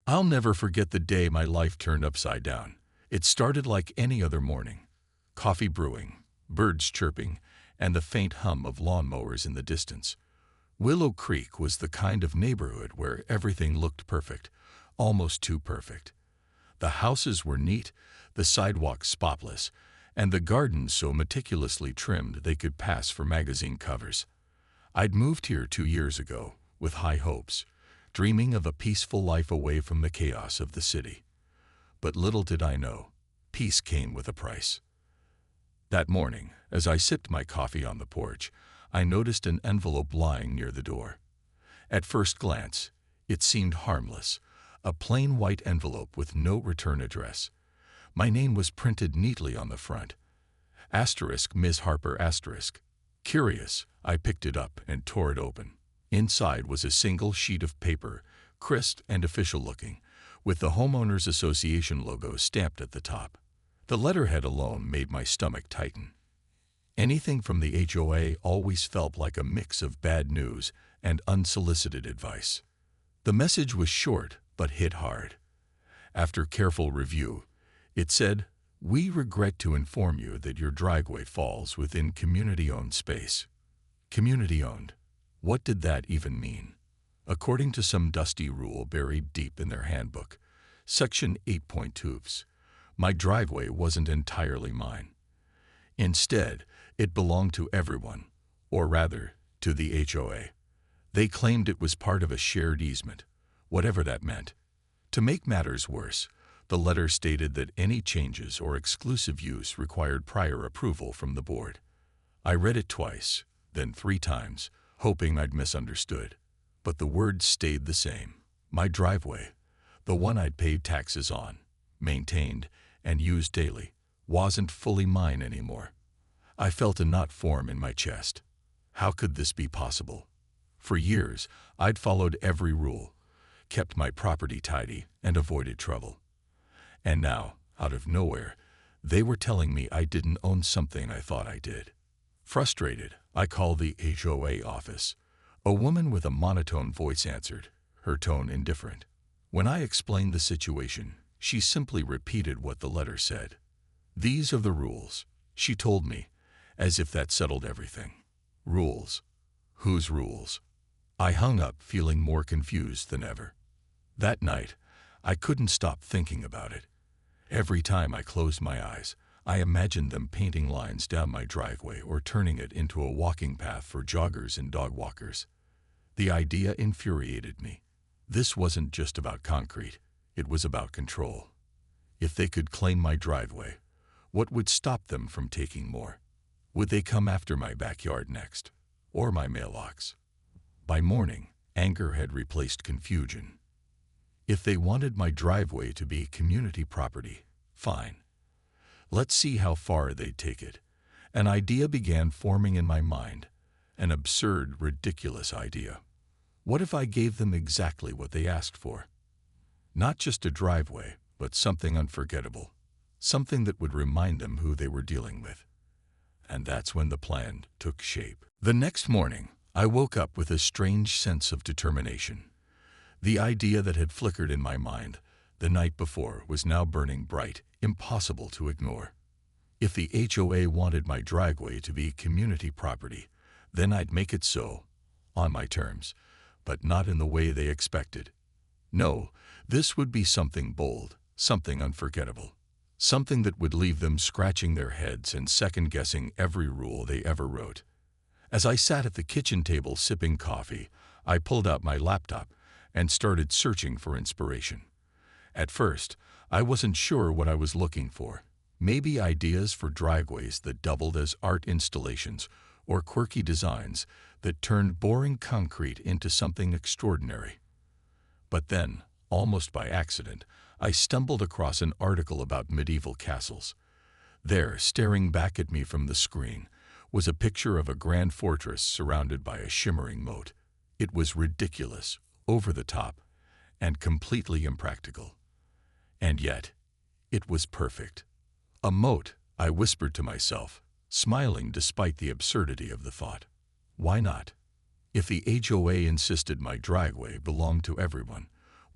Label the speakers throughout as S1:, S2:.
S1: I'll never forget the day my life turned upside down. It started like any other morning. Coffee brewing, birds chirping, and the faint hum of lawnmowers in the distance. Willow Creek was the kind of neighborhood where everything looked perfect, almost too perfect. The houses were neat, the sidewalks spotless, and the gardens so meticulously trimmed they could pass for magazine covers. I'd moved here 2 years ago, with high hopes, dreaming of a peaceful life away from the chaos of the city. But little did I know, peace came with a price. That morning, as I sipped my coffee on the porch, I noticed an envelope lying near the door. At first glance, it seemed harmless, a plain white envelope with no return address. My name was printed neatly on the front. Asterisk Ms. Harper asterisk. Curious, I picked it up and tore it open. Inside was a single sheet of paper, crisp and official-looking, with the Homeowners Association logo stamped at the top. The letterhead alone made my stomach tighten. Anything from the HOA always felt like a mix of bad news and unsolicited advice. The message was short but hit hard. After careful review, it said, "We regret to inform you that your driveway falls within community-owned space." Community-owned. What did that even mean? According to some dusty rule buried deep in their handbook, Section 8.2, my driveway wasn't entirely mine. Instead, it belonged to everyone, or rather, to the HOA. They claimed it was part of a shared easement, whatever that meant. To make matters worse, the letter stated that any changes or exclusive use required prior approval from the board. I read it twice, then 3 times, hoping I'd misunderstood. But the words stayed the same. My driveway, the one I'd paid taxes on, maintained, and used daily, wasn't fully mine anymore. I felt a knot form in my chest. How could this be possible? For years, I'd followed every rule, kept my property tidy, and avoided trouble. And now, out of nowhere, they were telling me I didn't own something I thought I did. Frustrated, I called the HOA office. A woman with a monotone voice answered, her tone indifferent. When I explained the situation, she simply repeated what the letter said. "These are the rules," she told me, as if that settled everything. Rules? Whose rules? I hung up feeling more confused than ever. That night, I couldn't stop thinking about it. Every time I closed my eyes, I imagined them painting lines down my driveway or turning it into a walking path for joggers and dog walkers. The idea infuriated me. This wasn't just about concrete, it was about control. If they could claim my driveway, what would stop them from taking more? Would they come after my backyard next? Or my mailbox? By morning, anger had replaced confusion. If they wanted my driveway to be community property, fine. Let's see how far they'd take it. An idea began forming in my mind. An absurd, ridiculous idea. What if I gave them exactly what they asked for? Not just a driveway, but something unforgettable. Something that would remind them who they were dealing with. And that's when the plan took shape. The next morning, I woke up with a strange sense of determination. The idea that had flickered in my mind the night before was now burning bright, impossible to ignore. If the HOA wanted my driveway to be community property, then I'd make it so, on my terms, but not in the way they expected. No, this would be something bold, something unforgettable, something that would leave them scratching their heads and second-guessing every rule they ever wrote. As I sat at the kitchen table sipping coffee, I pulled out my laptop and started searching for inspiration. At first, I wasn't sure what I was looking for. Maybe ideas for driveways that doubled as art installations or quirky designs that turned boring concrete into something extraordinary. But then, almost by accident, I stumbled across an article about medieval castles. There, staring back at me from the screen, was a picture of a grand fortress surrounded by a shimmering moat. It was ridiculous, over the top, and completely impractical. And yet, it was perfect. A moat, I whispered to myself, smiling despite the absurdity of the thought. Why not? If the HOA insisted my driveway belonged to everyone,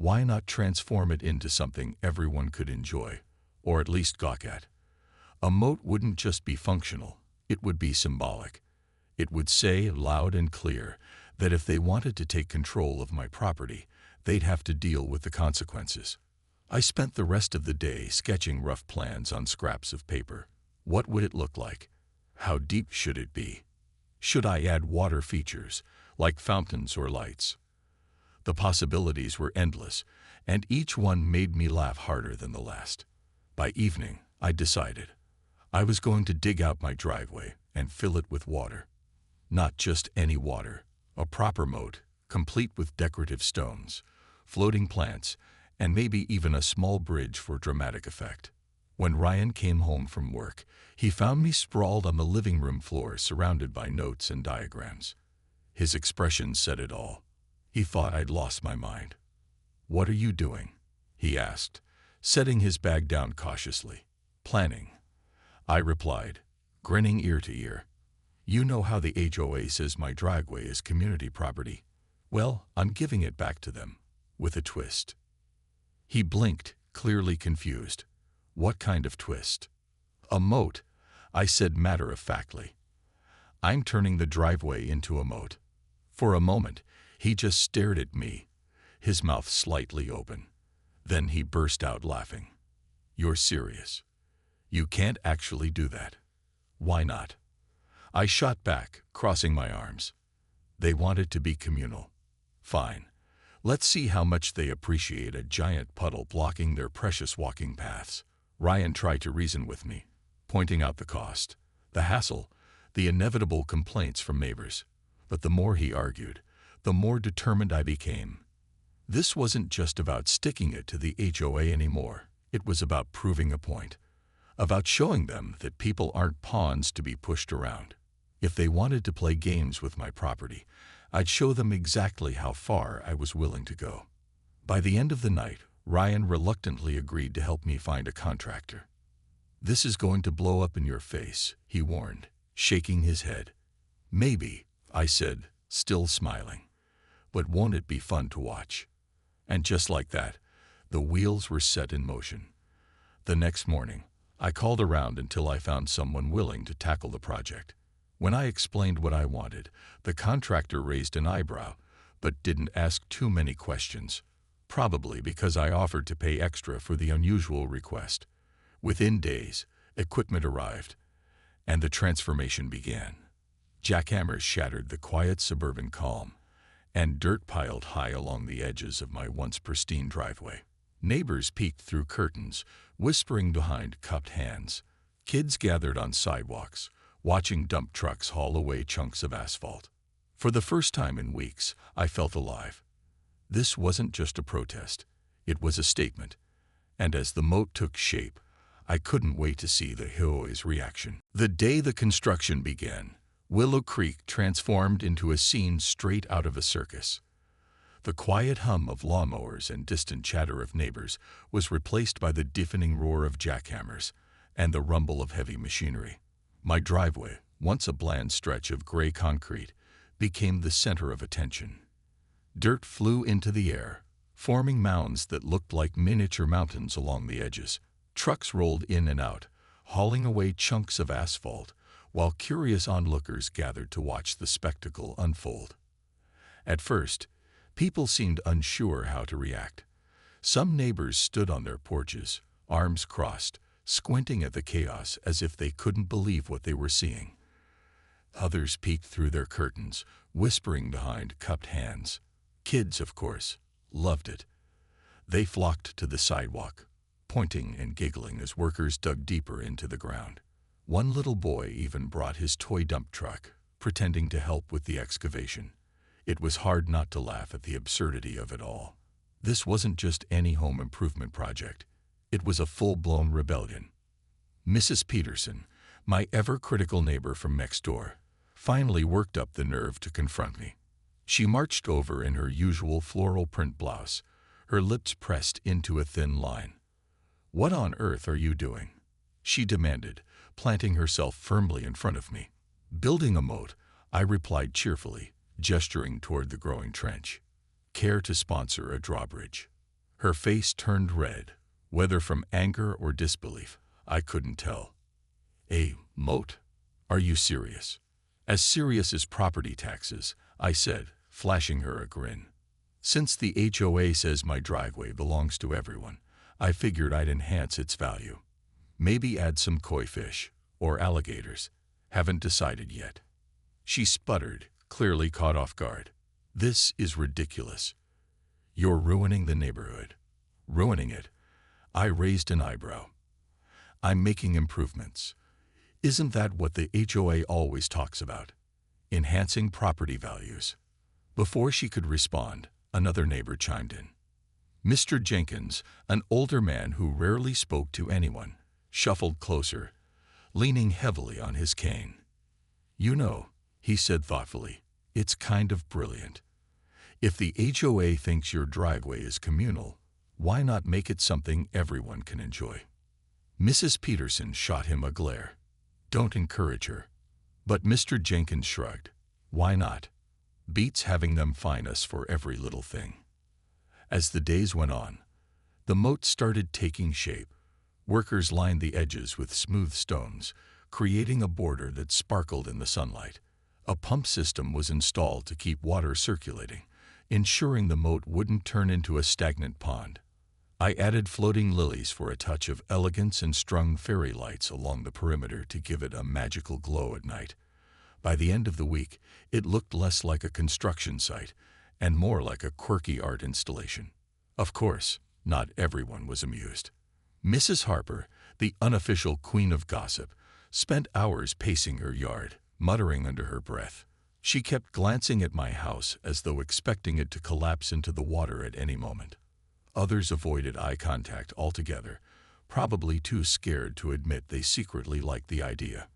S1: Why not transform it into something everyone could enjoy, or at least gawk at? A moat wouldn't just be functional, it would be symbolic. It would say loud and clear that if they wanted to take control of my property, they'd have to deal with the consequences. I spent the rest of the day sketching rough plans on scraps of paper. What would it look like? How deep should it be? Should I add water features, like fountains or lights? The possibilities were endless, and each one made me laugh harder than the last. By evening, I decided I was going to dig out my driveway and fill it with water. Not just any water, a proper moat, complete with decorative stones, floating plants, and maybe even a small bridge for dramatic effect. When Ryan came home from work, he found me sprawled on the living room floor surrounded by notes and diagrams. His expression said it all. He thought I'd lost my mind. "What are you doing?" he asked, setting his bag down cautiously. "Planning," I replied, grinning ear to ear. "You know how the HOA says my driveway is community property. Well, I'm giving it back to them, with a twist." He blinked, clearly confused. "What kind of twist?" "A moat," I said matter-of-factly. "I'm turning the driveway into a moat." For a moment, he just stared at me, his mouth slightly open. Then he burst out laughing. "You're serious? You can't actually do that." "Why not?" I shot back, crossing my arms. "They want it to be communal. Fine. Let's see how much they appreciate a giant puddle blocking their precious walking paths." Ryan tried to reason with me, pointing out the cost, the hassle, the inevitable complaints from neighbors. But the more he argued, the more determined I became. This wasn't just about sticking it to the HOA anymore. It was about proving a point, about showing them that people aren't pawns to be pushed around. If they wanted to play games with my property, I'd show them exactly how far I was willing to go. By the end of the night, Ryan reluctantly agreed to help me find a contractor. "This is going to blow up in your face," he warned, shaking his head. "Maybe," I said, still smiling. "But won't it be fun to watch?" And just like that, the wheels were set in motion. The next morning, I called around until I found someone willing to tackle the project. When I explained what I wanted, the contractor raised an eyebrow, but didn't ask too many questions, probably because I offered to pay extra for the unusual request. Within days, equipment arrived, and the transformation began. Jackhammers shattered the quiet suburban calm, and dirt piled high along the edges of my once pristine driveway. Neighbors peeked through curtains, whispering behind cupped hands. Kids gathered on sidewalks, watching dump trucks haul away chunks of asphalt. For the first time in weeks, I felt alive. This wasn't just a protest, it was a statement. And as the moat took shape, I couldn't wait to see the HOA's reaction. The day the construction began, Willow Creek transformed into a scene straight out of a circus. The quiet hum of lawnmowers and distant chatter of neighbors was replaced by the deafening roar of jackhammers and the rumble of heavy machinery. My driveway, once a bland stretch of gray concrete, became the center of attention. Dirt flew into the air, forming mounds that looked like miniature mountains along the edges. Trucks rolled in and out, hauling away chunks of asphalt, while curious onlookers gathered to watch the spectacle unfold. At first, people seemed unsure how to react. Some neighbors stood on their porches, arms crossed, squinting at the chaos as if they couldn't believe what they were seeing. Others peeked through their curtains, whispering behind cupped hands. Kids, of course, loved it. They flocked to the sidewalk, pointing and giggling as workers dug deeper into the ground. One little boy even brought his toy dump truck, pretending to help with the excavation. It was hard not to laugh at the absurdity of it all. This wasn't just any home improvement project. It was a full-blown rebellion. Mrs. Peterson, my ever-critical neighbor from next door, finally worked up the nerve to confront me. She marched over in her usual floral print blouse, her lips pressed into a thin line. "What on earth are you doing?" she demanded, planting herself firmly in front of me. "Building a moat," I replied cheerfully, gesturing toward the growing trench. "Care to sponsor a drawbridge?" Her face turned red, whether from anger or disbelief, I couldn't tell. "A moat? Are you serious?" "As serious as property taxes," I said, flashing her a grin. "Since the HOA says my driveway belongs to everyone, I figured I'd enhance its value. Maybe add some koi fish or alligators. Haven't decided yet." She sputtered, clearly caught off guard. "This is ridiculous. You're ruining the neighborhood." "Ruining it?" I raised an eyebrow. "I'm making improvements. Isn't that what the HOA always talks about? Enhancing property values." Before she could respond, another neighbor chimed in. Mr. Jenkins, an older man who rarely spoke to anyone, shuffled closer, leaning heavily on his cane. "You know," he said thoughtfully, "it's kind of brilliant. If the HOA thinks your driveway is communal, why not make it something everyone can enjoy?" Mrs. Peterson shot him a glare. "Don't encourage her." But Mr. Jenkins shrugged. "Why not? Beats having them fine us for every little thing." As the days went on, the moat started taking shape. Workers lined the edges with smooth stones, creating a border that sparkled in the sunlight. A pump system was installed to keep water circulating, ensuring the moat wouldn't turn into a stagnant pond. I added floating lilies for a touch of elegance and strung fairy lights along the perimeter to give it a magical glow at night. By the end of the week, it looked less like a construction site and more like a quirky art installation. Of course, not everyone was amused. Mrs. Harper, the unofficial queen of gossip, spent hours pacing her yard, muttering under her breath. She kept glancing at my house as though expecting it to collapse into the water at any moment. Others avoided eye contact altogether, probably too scared to admit they secretly liked the idea.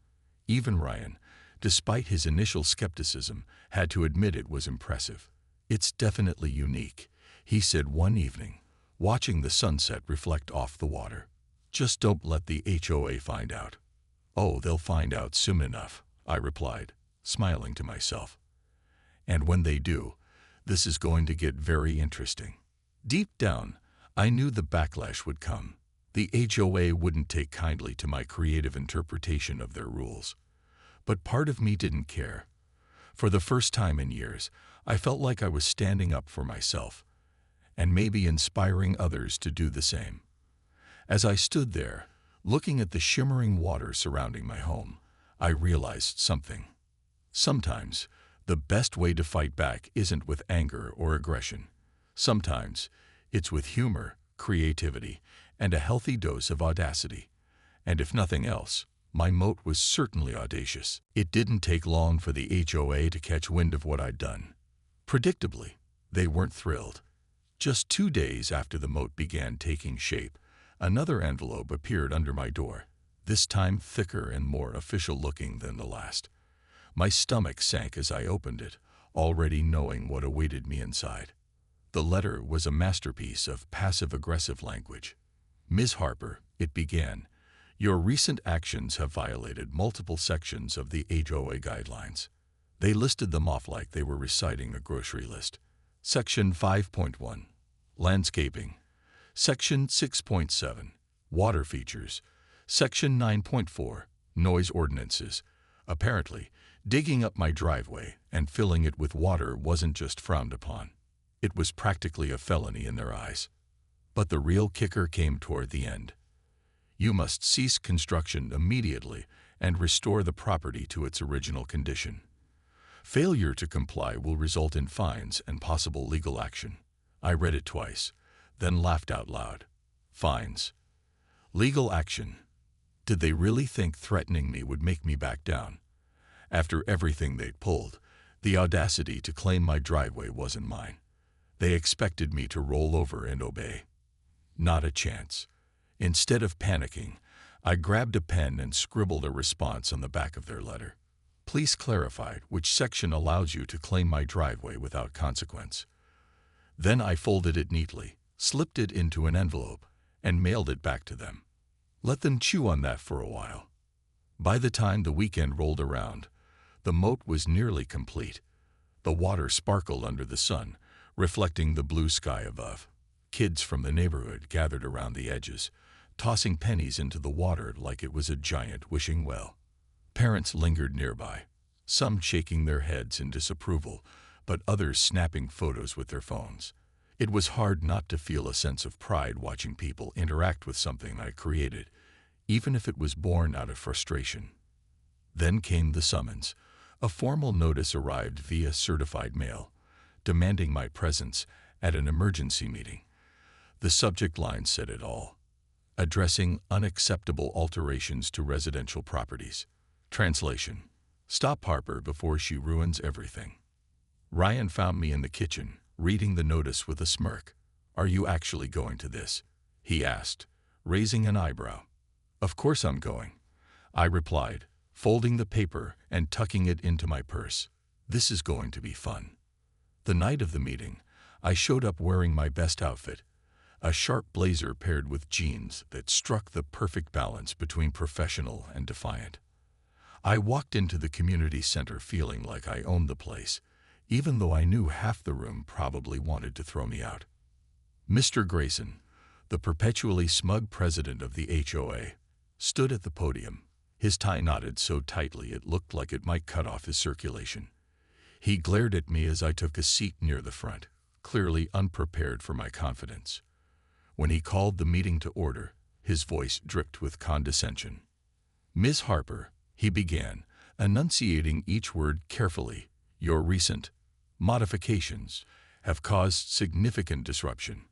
S1: Even Ryan, despite his initial skepticism, had to admit it was impressive. "It's definitely unique," he said one evening, watching the sunset reflect off the water. "Just don't let the HOA find out." "Oh, they'll find out soon enough," I replied, smiling to myself. "And when they do, this is going to get very interesting." Deep down, I knew the backlash would come. The HOA wouldn't take kindly to my creative interpretation of their rules. But part of me didn't care. For the first time in years, I felt like I was standing up for myself, and maybe inspiring others to do the same. As I stood there, looking at the shimmering water surrounding my home, I realized something. Sometimes, the best way to fight back isn't with anger or aggression. Sometimes, it's with humor, creativity, and a healthy dose of audacity. And if nothing else, my moat was certainly audacious. It didn't take long for the HOA to catch wind of what I'd done. Predictably, they weren't thrilled. Just 2 days after the moat began taking shape, another envelope appeared under my door, this time thicker and more official-looking than the last. My stomach sank as I opened it, already knowing what awaited me inside. The letter was a masterpiece of passive-aggressive language. "Ms. Harper," it began, "your recent actions have violated multiple sections of the HOA guidelines." They listed them off like they were reciting a grocery list. Section 5.1, Landscaping. Section 6.7, Water Features. Section 9.4, Noise Ordinances. Apparently, digging up my driveway and filling it with water wasn't just frowned upon. It was practically a felony in their eyes. But the real kicker came toward the end. "You must cease construction immediately and restore the property to its original condition. Failure to comply will result in fines and possible legal action." I read it twice, then laughed out loud. Fines. Legal action. Did they really think threatening me would make me back down? After everything they'd pulled, the audacity to claim my driveway wasn't mine. They expected me to roll over and obey. Not a chance. Instead of panicking, I grabbed a pen and scribbled a response on the back of their letter. "Please clarify which section allows you to claim my driveway without consequence." Then I folded it neatly, slipped it into an envelope, and mailed it back to them. Let them chew on that for a while. By the time the weekend rolled around, the moat was nearly complete. The water sparkled under the sun, reflecting the blue sky above. Kids from the neighborhood gathered around the edges, tossing pennies into the water like it was a giant wishing well. Parents lingered nearby, some shaking their heads in disapproval, but others snapping photos with their phones. It was hard not to feel a sense of pride watching people interact with something I created, even if it was born out of frustration. Then came the summons. A formal notice arrived via certified mail, demanding my presence at an emergency meeting. The subject line said it all: addressing unacceptable alterations to residential properties. Translation: stop Harper before she ruins everything. Ryan found me in the kitchen, reading the notice with a smirk. "Are you actually going to this?" he asked, raising an eyebrow. "Of course I'm going," I replied, folding the paper and tucking it into my purse. "This is going to be fun." The night of the meeting, I showed up wearing my best outfit, a sharp blazer paired with jeans that struck the perfect balance between professional and defiant. I walked into the community center feeling like I owned the place, even though I knew half the room probably wanted to throw me out. Mr. Grayson, the perpetually smug president of the HOA, stood at the podium, his tie knotted so tightly it looked like it might cut off his circulation. He glared at me as I took a seat near the front, clearly unprepared for my confidence. When he called the meeting to order, his voice dripped with condescension. "Ms. Harper," he began, enunciating each word carefully, "your recent modifications have caused significant disruption.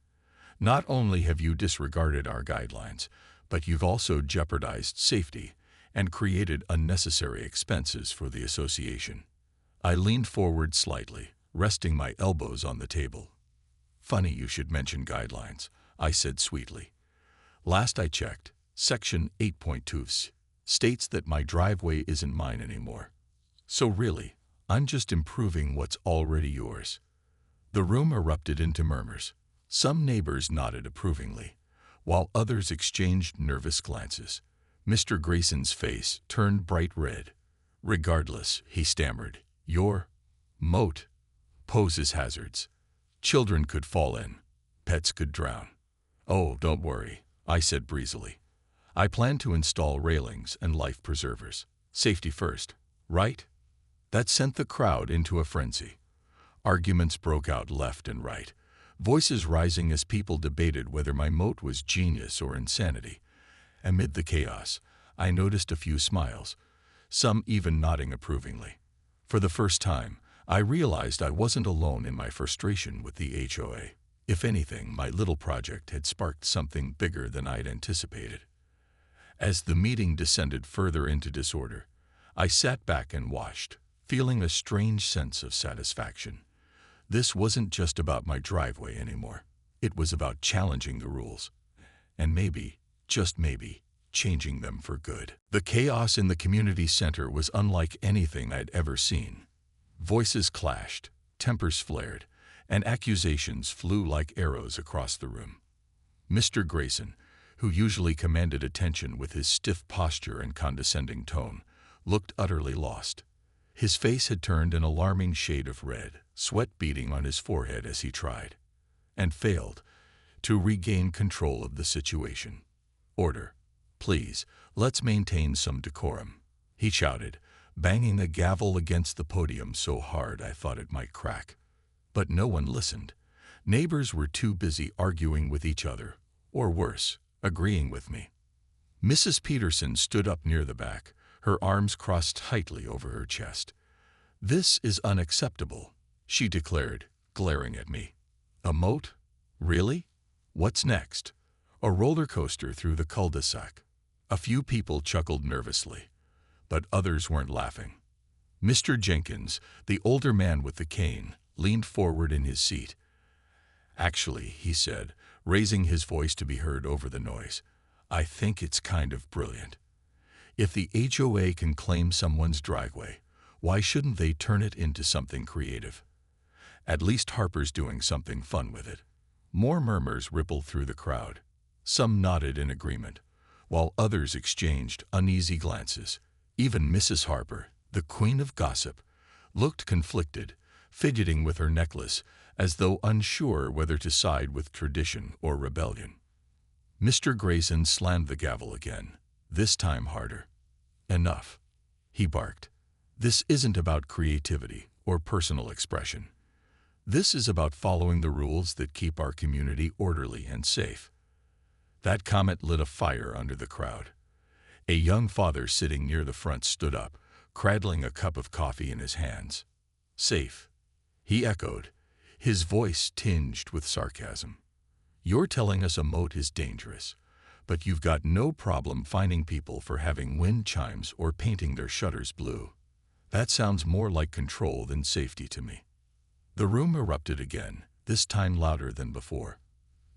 S1: Not only have you disregarded our guidelines, but you've also jeopardized safety and created unnecessary expenses for the association." I leaned forward slightly, resting my elbows on the table. "Funny you should mention guidelines," I said sweetly. "Last I checked, Section 8.2 states that my driveway isn't mine anymore. So really, I'm just improving what's already yours." The room erupted into murmurs. Some neighbors nodded approvingly, while others exchanged nervous glances. Mr. Grayson's face turned bright red. "Regardless," he stammered, "your moat poses hazards. Children could fall in. Pets could drown." "Oh, don't worry," I said breezily. "I plan to install railings and life preservers. Safety first, right?" That sent the crowd into a frenzy. Arguments broke out left and right, voices rising as people debated whether my moat was genius or insanity. Amid the chaos, I noticed a few smiles, some even nodding approvingly. For the first time, I realized I wasn't alone in my frustration with the HOA. If anything, my little project had sparked something bigger than I'd anticipated. As the meeting descended further into disorder, I sat back and watched, feeling a strange sense of satisfaction. This wasn't just about my driveway anymore. It was about challenging the rules, and maybe, just maybe, changing them for good. The chaos in the community center was unlike anything I'd ever seen. Voices clashed, tempers flared, and accusations flew like arrows across the room. Mr. Grayson, who usually commanded attention with his stiff posture and condescending tone, looked utterly lost. His face had turned an alarming shade of red, sweat beading on his forehead as he tried, and failed, to regain control of the situation. "Order. Please, let's maintain some decorum," he shouted, banging a gavel against the podium so hard I thought it might crack. But no one listened. Neighbors were too busy arguing with each other, or worse, agreeing with me. Mrs. Peterson stood up near the back, her arms crossed tightly over her chest. "This is unacceptable," she declared, glaring at me. "A moat? Really? What's next? A roller coaster through the cul-de-sac?" A few people chuckled nervously, but others weren't laughing. Mr. Jenkins, the older man with the cane, leaned forward in his seat. "Actually," he said, raising his voice to be heard over the noise, "I think it's kind of brilliant. If the HOA can claim someone's driveway, why shouldn't they turn it into something creative? At least Harper's doing something fun with it." More murmurs rippled through the crowd. Some nodded in agreement, while others exchanged uneasy glances. Even Mrs. Harper, the queen of gossip, looked conflicted, fidgeting with her necklace as though unsure whether to side with tradition or rebellion. Mr. Grayson slammed the gavel again, this time harder. "Enough," he barked. "This isn't about creativity or personal expression. This is about following the rules that keep our community orderly and safe." That comment lit a fire under the crowd. A young father sitting near the front stood up, cradling a cup of coffee in his hands. "Safe," he echoed, his voice tinged with sarcasm. "You're telling us a moat is dangerous, but you've got no problem fining people for having wind chimes or painting their shutters blue. That sounds more like control than safety to me." The room erupted again, this time louder than before.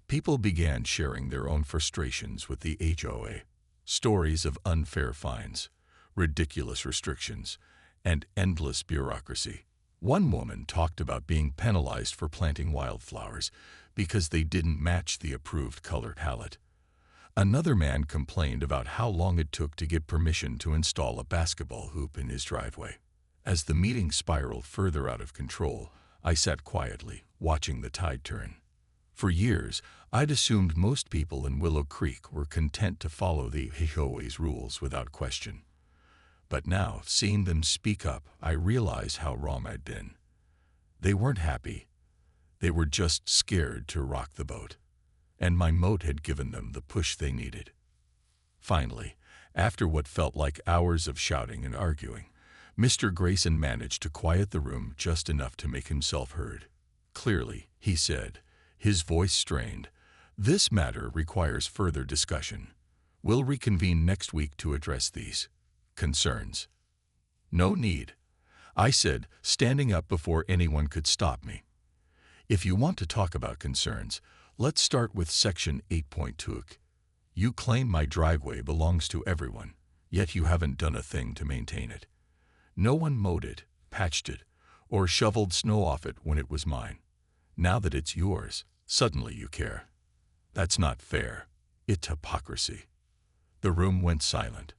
S1: People began sharing their own frustrations with the HOA. Stories of unfair fines, ridiculous restrictions, and endless bureaucracy. One woman talked about being penalized for planting wildflowers because they didn't match the approved color palette. Another man complained about how long it took to get permission to install a basketball hoop in his driveway. As the meeting spiraled further out of control, I sat quietly, watching the tide turn. For years, I'd assumed most people in Willow Creek were content to follow the HOA's rules without question. But now, seeing them speak up, I realized how wrong I'd been. They weren't happy. They were just scared to rock the boat. And my moat had given them the push they needed. Finally, after what felt like hours of shouting and arguing, Mr. Grayson managed to quiet the room just enough to make himself heard. "Clearly," he said, his voice strained, "this matter requires further discussion. We'll reconvene next week to address these concerns." "No need," I said, standing up before anyone could stop me. "If you want to talk about concerns, let's start with Section 8.2. You claim my driveway belongs to everyone, yet you haven't done a thing to maintain it. No one mowed it, patched it, or shoveled snow off it when it was mine. Now that it's yours, suddenly you care. That's not fair. It's hypocrisy." The room went silent.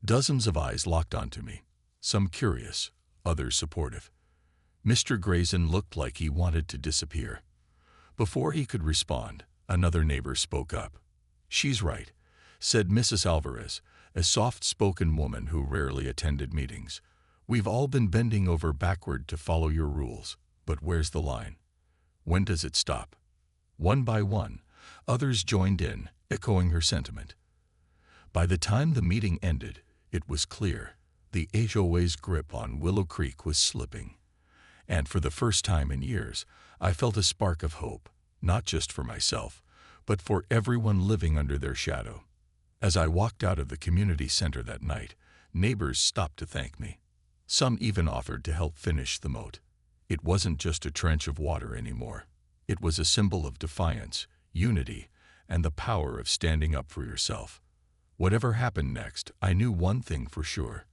S1: Dozens of eyes locked onto me, some curious, others supportive. Mr. Grayson looked like he wanted to disappear. Before he could respond, another neighbor spoke up. "She's right," said Mrs. Alvarez, a soft-spoken woman who rarely attended meetings. "We've all been bending over backward to follow your rules, but where's the line? When does it stop?" One by one, others joined in, echoing her sentiment. By the time the meeting ended, it was clear the HOA's grip on Willow Creek was slipping. And for the first time in years, I felt a spark of hope, not just for myself, but for everyone living under their shadow. As I walked out of the community center that night, neighbors stopped to thank me. Some even offered to help finish the moat. It wasn't just a trench of water anymore. It was a symbol of defiance, unity, and the power of standing up for yourself. Whatever happened next, I knew one thing for sure.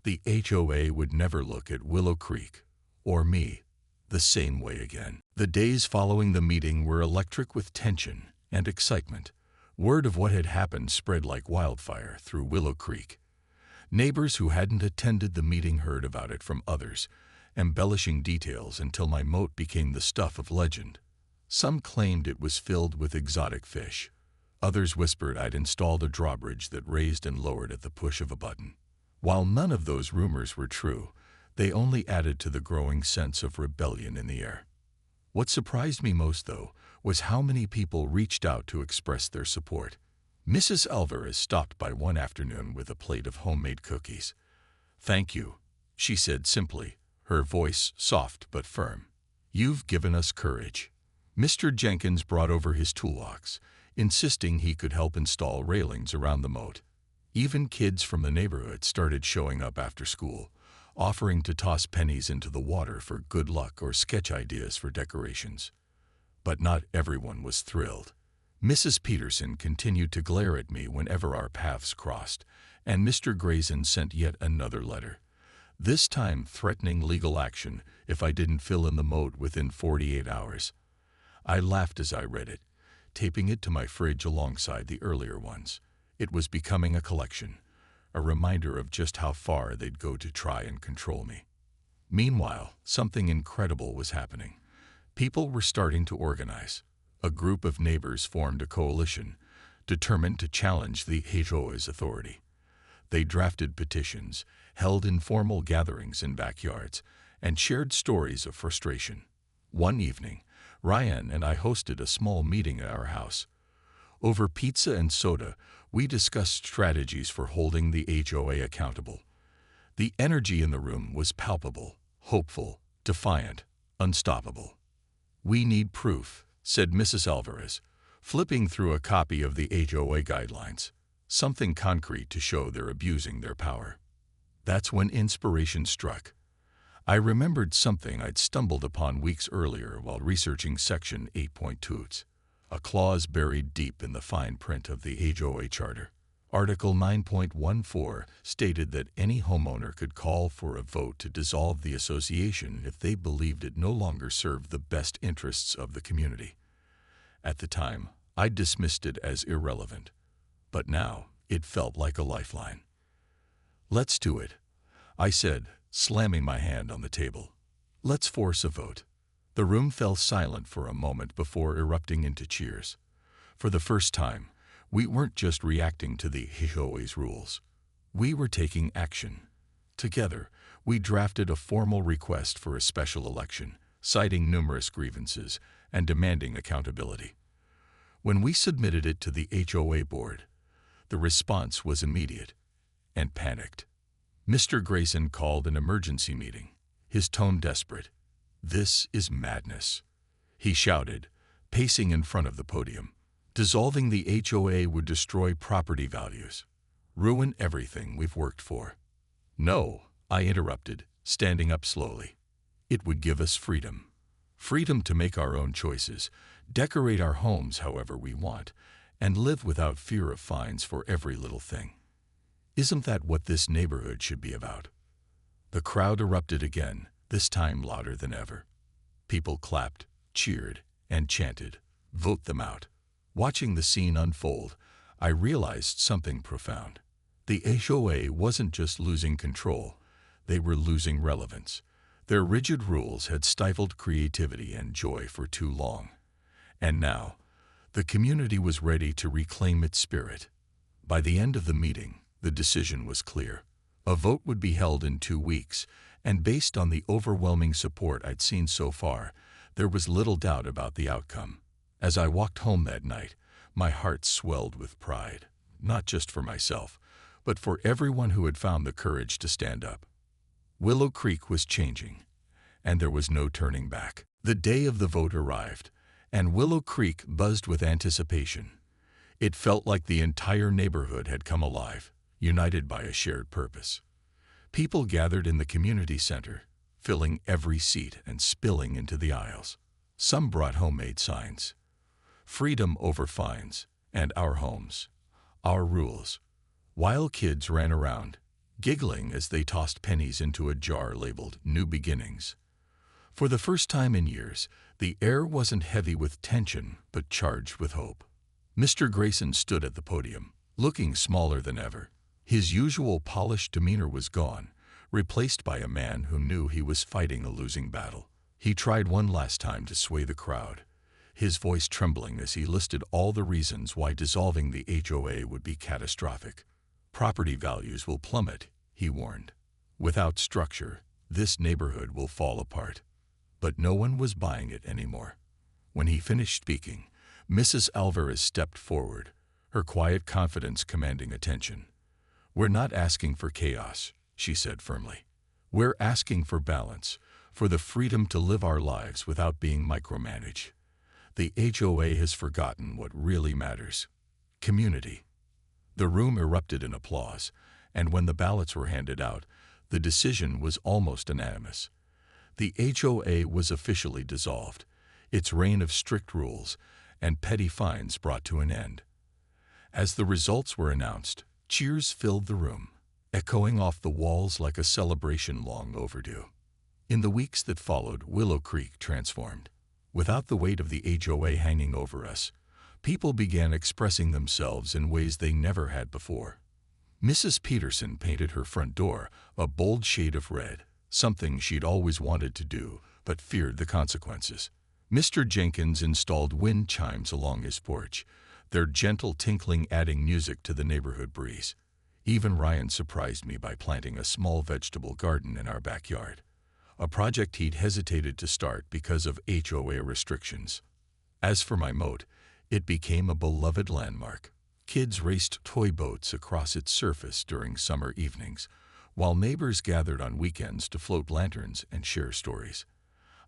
S1: The HOA would never look at Willow Creek, or me, the same way again. The days following the meeting were electric with tension and excitement. Word of what had happened spread like wildfire through Willow Creek. Neighbors who hadn't attended the meeting heard about it from others, embellishing details until my moat became the stuff of legend. Some claimed it was filled with exotic fish. Others whispered I'd installed a drawbridge that raised and lowered at the push of a button. While none of those rumors were true, they only added to the growing sense of rebellion in the air. What surprised me most, though, was how many people reached out to express their support. Mrs. Alvarez stopped by one afternoon with a plate of homemade cookies. "Thank you," she said simply, her voice soft but firm. "You've given us courage." Mr. Jenkins brought over his toolbox, insisting he could help install railings around the moat. Even kids from the neighborhood started showing up after school, offering to toss pennies into the water for good luck or sketch ideas for decorations. But not everyone was thrilled. Mrs. Peterson continued to glare at me whenever our paths crossed, and Mr. Grayson sent yet another letter, this time threatening legal action if I didn't fill in the moat within 48 hours. I laughed as I read it, taping it to my fridge alongside the earlier ones. It was becoming a collection, a reminder of just how far they'd go to try and control me. Meanwhile, something incredible was happening. People were starting to organize. A group of neighbors formed a coalition, determined to challenge the HOA's authority. They drafted petitions, held informal gatherings in backyards, and shared stories of frustration. One evening, Ryan and I hosted a small meeting at our house. Over pizza and soda, we discussed strategies for holding the HOA accountable. The energy in the room was palpable, hopeful, defiant, unstoppable. "We need proof," said Mrs. Alvarez, flipping through a copy of the HOA guidelines. "Something concrete to show they're abusing their power." That's when inspiration struck. I remembered something I'd stumbled upon weeks earlier while researching Section 8.2, a clause buried deep in the fine print of the HOA Charter. Article 9.14 stated that any homeowner could call for a vote to dissolve the association if they believed it no longer served the best interests of the community. At the time, I dismissed it as irrelevant, but now it felt like a lifeline. "Let's do it," I said, slamming my hand on the table. "Let's force a vote." The room fell silent for a moment before erupting into cheers. For the first time, we weren't just reacting to the HOA's rules. We were taking action. Together, we drafted a formal request for a special election, citing numerous grievances and demanding accountability. When we submitted it to the HOA board, the response was immediate and panicked. Mr. Grayson called an emergency meeting, his tone desperate. "This is madness," he shouted, pacing in front of the podium. "Dissolving the HOA would destroy property values, ruin everything we've worked for." "No," I interrupted, standing up slowly. "It would give us freedom. Freedom to make our own choices, decorate our homes however we want, and live without fear of fines for every little thing. Isn't that what this neighborhood should be about?" The crowd erupted again, this time louder than ever. People clapped, cheered, and chanted, "Vote them out." Watching the scene unfold, I realized something profound. The HOA wasn't just losing control, they were losing relevance. Their rigid rules had stifled creativity and joy for too long. And now, the community was ready to reclaim its spirit. By the end of the meeting, the decision was clear. A vote would be held in 2 weeks, and based on the overwhelming support I'd seen so far, there was little doubt about the outcome. As I walked home that night, my heart swelled with pride, not just for myself, but for everyone who had found the courage to stand up. Willow Creek was changing, and there was no turning back. The day of the vote arrived, and Willow Creek buzzed with anticipation. It felt like the entire neighborhood had come alive, united by a shared purpose. People gathered in the community center, filling every seat and spilling into the aisles. Some brought homemade signs. "Freedom over fines," and "Our homes, our rules," while kids ran around, giggling as they tossed pennies into a jar labeled "New Beginnings." For the first time in years, the air wasn't heavy with tension, but charged with hope. Mr. Grayson stood at the podium, looking smaller than ever. His usual polished demeanor was gone, replaced by a man who knew he was fighting a losing battle. He tried one last time to sway the crowd, his voice trembling as he listed all the reasons why dissolving the HOA would be catastrophic. "Property values will plummet," he warned. "Without structure, this neighborhood will fall apart." But no one was buying it anymore. When he finished speaking, Mrs. Alvarez stepped forward, her quiet confidence commanding attention. "We're not asking for chaos," she said firmly. "We're asking for balance, for the freedom to live our lives without being micromanaged. The HOA has forgotten what really matters: community." The room erupted in applause, and when the ballots were handed out, the decision was almost unanimous. The HOA was officially dissolved, its reign of strict rules and petty fines brought to an end. As the results were announced, cheers filled the room, echoing off the walls like a celebration long overdue. In the weeks that followed, Willow Creek transformed. Without the weight of the HOA hanging over us, people began expressing themselves in ways they never had before. Mrs. Peterson painted her front door a bold shade of red, something she'd always wanted to do but feared the consequences. Mr. Jenkins installed wind chimes along his porch, their gentle tinkling adding music to the neighborhood breeze. Even Ryan surprised me by planting a small vegetable garden in our backyard, a project he'd hesitated to start because of HOA restrictions. As for my moat, it became a beloved landmark. Kids raced toy boats across its surface during summer evenings, while neighbors gathered on weekends to float lanterns and share stories.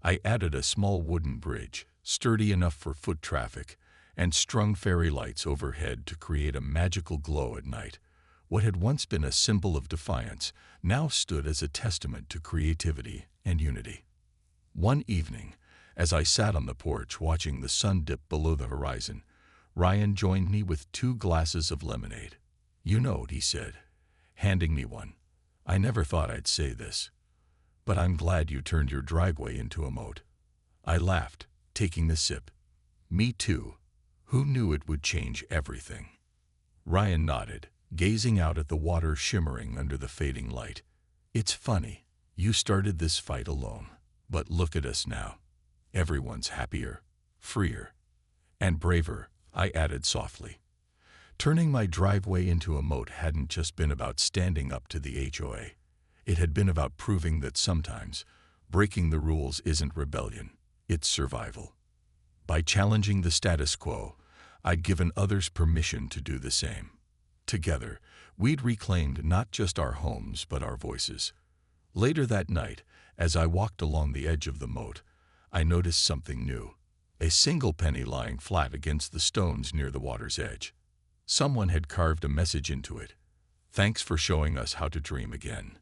S1: I added a small wooden bridge, sturdy enough for foot traffic, and strung fairy lights overhead to create a magical glow at night. What had once been a symbol of defiance now stood as a testament to creativity and unity. One evening, as I sat on the porch watching the sun dip below the horizon, Ryan joined me with 2 glasses of lemonade. "You know," he said, handing me one. "I never thought I'd say this, but I'm glad you turned your driveway into a moat." I laughed, taking the sip. "Me too. Who knew it would change everything?" Ryan nodded, gazing out at the water shimmering under the fading light. "It's funny. You started this fight alone, but look at us now. Everyone's happier, freer, and braver," I added softly. Turning my driveway into a moat hadn't just been about standing up to the HOA. It had been about proving that sometimes breaking the rules isn't rebellion, it's survival. By challenging the status quo, I'd given others permission to do the same. Together, we'd reclaimed not just our homes but our voices. Later that night, as I walked along the edge of the moat, I noticed something new. A single penny lying flat against the stones near the water's edge. Someone had carved a message into it. "Thanks for showing us how to dream again."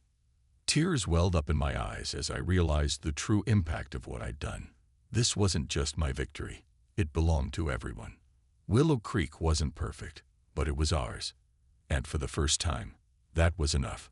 S1: Tears welled up in my eyes as I realized the true impact of what I'd done. This wasn't just my victory. It belonged to everyone. Willow Creek wasn't perfect, but it was ours. And for the first time, that was enough.